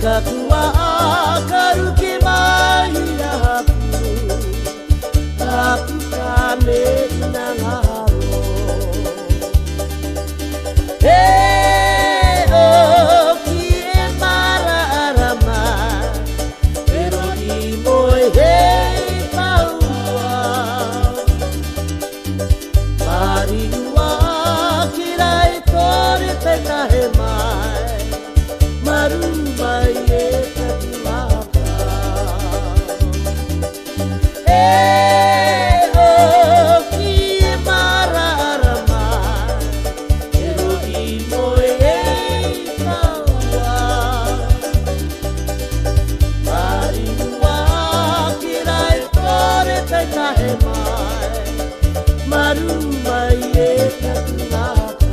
くは明るけまいなくたくかめながろおきえまららまえろにもえかうわまりはきらいとれてかへまいまるまいえたくまかおきえまららまえろにもえかうわまりはきらいとれてかへまいまるまいえたくまか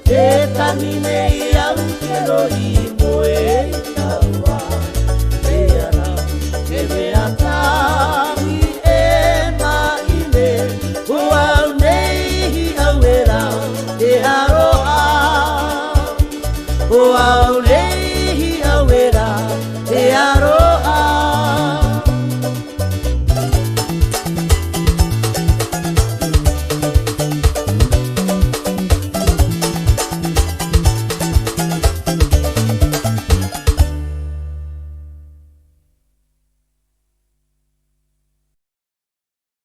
Eta ni me ia un quiero y muera